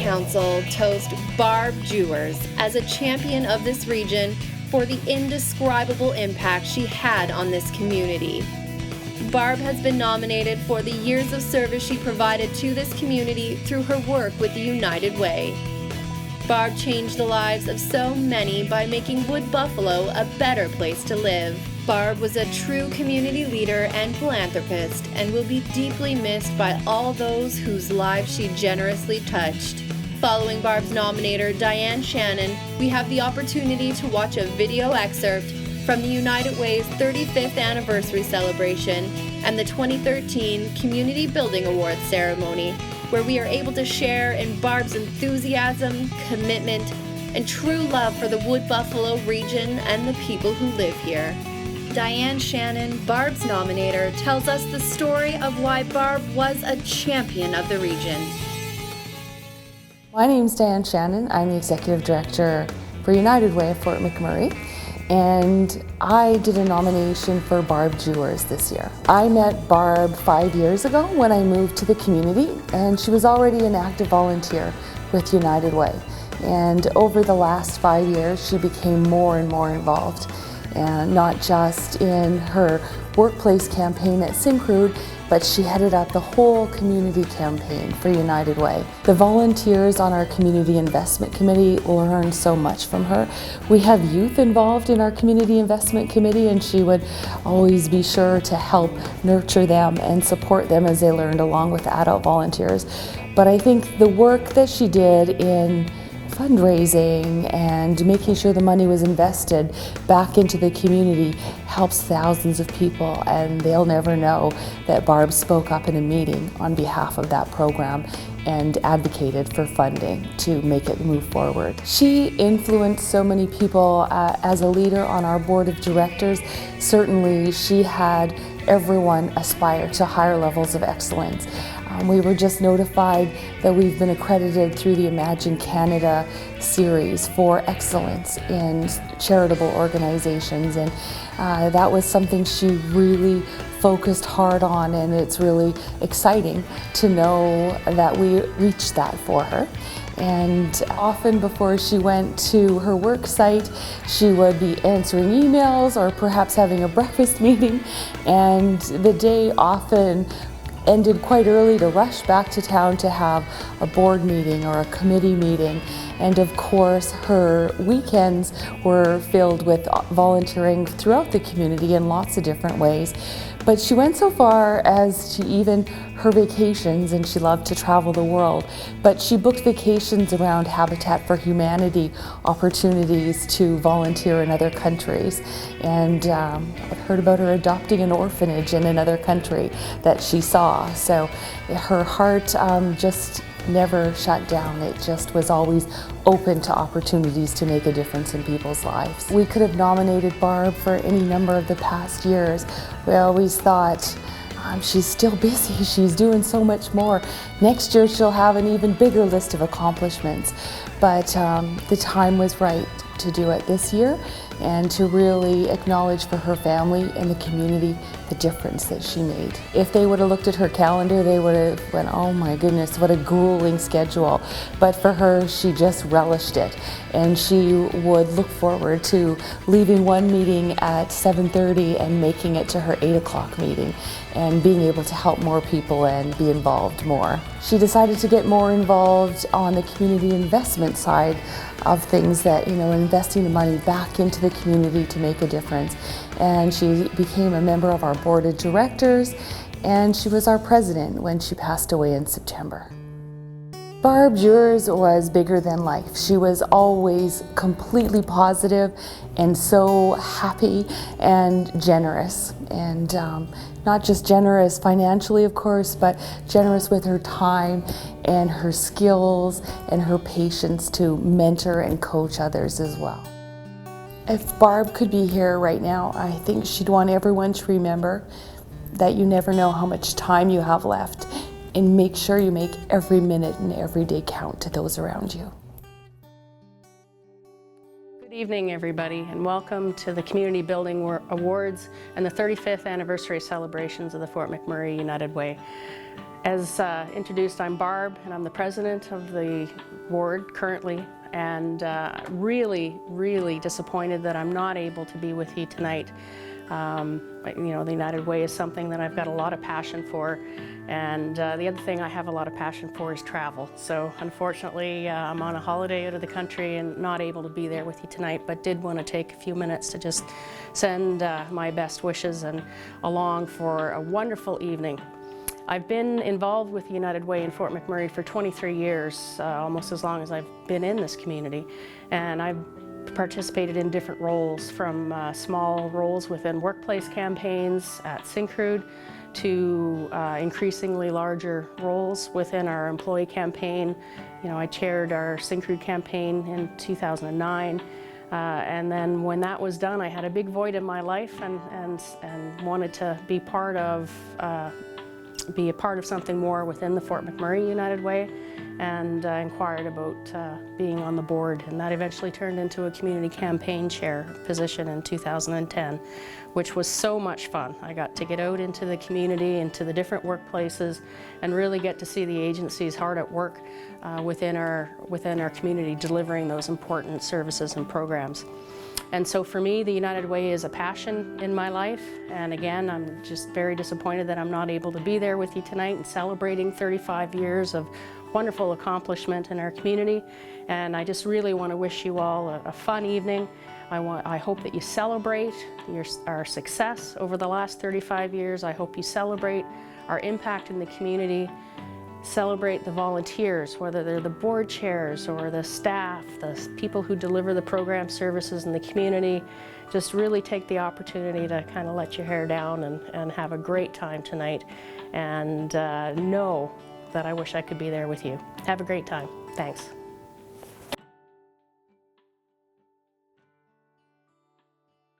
Council toast Barb Jewers as a champion of this region for the indescribable impact she had on this community. Barb has been nominated for the years of service she provided to this community through her work with the United Way. Barb changed the lives of so many by making Wood Buffalo a better place to live. Barb was a true community leader and philanthropist and will be deeply missed by all those whose lives she generously touched. Following Barb's nominator, Diane Shannon, we have the opportunity to watch a video excerpt from the United Way's 35th anniversary celebration and the 2013 Community Building Awards ceremony, where we are able to share in Barb's enthusiasm, commitment, and true love for the Wood Buffalo region and the people who live here. Diane Shannon, Barb's nominator, tells us the story of why Barb was a champion of the region. My name's Diane Shannon. I'm the Executive Director for United Way of Fort McMurray, and I did a nomination for Barb Jewers this year. I met Barb 5 years ago when I moved to the community, and she was already an active volunteer with United Way. And over the last 5 years, she became more and more involved, and not just in her workplace campaign at Syncrude, but she headed up the whole community campaign for United Way. The volunteers on our Community Investment Committee learned so much from her. We have youth involved in our Community Investment Committee, and she would always be sure to help nurture them and support them as they learned along with adult volunteers. But I think the work that she did in fundraising and making sure the money was invested back into the community helps thousands of people, and they'll never know that Barb spoke up in a meeting on behalf of that program and advocated for funding to make it move forward. She influenced so many people as a leader on our board of directors. Certainly she had everyone aspire to higher levels of excellence. We were just notified that we've been accredited through the Imagine Canada series for excellence in charitable organizations, and that was something she really focused hard on, and it's really exciting to know that we reached that for her. And often before she went to her work site, she would be answering emails or perhaps having a breakfast meeting, and the day often ended quite early to rush back to town to have a board meeting or a committee meeting. And of course, her weekends were filled with volunteering throughout the community in lots of different ways. But she went so far as to even her vacations, and she loved to travel the world, but she booked vacations around Habitat for Humanity opportunities to volunteer in other countries. And I've heard about her adopting an orphanage in another country that she saw. So her heart just never shut down. It just was always open to opportunities to make a difference in people's lives. We could have nominated Barb for any number of the past years. We always thought, she's still busy, she's doing so much more. Next year she'll have an even bigger list of accomplishments. But the time was right to do it this year and to really acknowledge for her family and the community the difference that she made. If they would have looked at her calendar, they would have went, oh my goodness, what a grueling schedule. But for her, she just relished it. And she would look forward to leaving one meeting at 7:30 and making it to her 8 o'clock meeting and being able to help more people and be involved more. She decided to get more involved on the community investment side of things, that, investing the money back into the community to make a difference. And she became a member of our board of directors, and she was our president when she passed away in September. Barb Jewers was bigger than life. She was always completely positive and so happy and generous. And not just generous financially, of course, but generous with her time and her skills and her patience to mentor and coach others as well. If Barb could be here right now, I think she'd want everyone to remember that you never know how much time you have left, and make sure you make every minute and every day count to those around you. Good Good evening, everybody, and welcome to the Community Building Awards and the 35th anniversary celebrations of the Fort McMurray United Way. As introduced, I'm Barb, and I'm the president of the ward currently, and really disappointed that I'm not able to be with you tonight. You know, the United Way is something that I've got a lot of passion for, and the other thing I have a lot of passion for is travel. So unfortunately, I'm on a holiday out of the country and not able to be there with you tonight, but did want to take a few minutes to just send my best wishes and along for a wonderful evening. I've been involved with the United Way in Fort McMurray for 23 years, almost as long as I've been in this community, and I've participated in different roles, from small roles within workplace campaigns at Syncrude to increasingly larger roles within our employee campaign. You know, I chaired our Syncrude campaign in 2009, and then when that was done, I had a big void in my life and wanted to be part of something more within the Fort McMurray United Way, and inquired about being on the board, and that eventually turned into a community campaign chair position in 2010, which was so much fun. I got to get out into the community, into the different workplaces, and really get to see the agencies hard at work within our community, delivering those important services and programs. And so for me, the United Way is a passion in my life, and again, I'm just very disappointed that I'm not able to be there with you tonight and celebrating 35 years of wonderful accomplishment in our community. And I just really want to wish you all a fun evening. I hope that you celebrate our success over the last 35 years. I hope you celebrate our impact in the community. Celebrate the volunteers, whether they're the board chairs or the staff, the people who deliver the program services in the community. Just really take the opportunity to kind of let your hair down and have a great time tonight, and know that I wish I could be there with you. Have a great time. Thanks.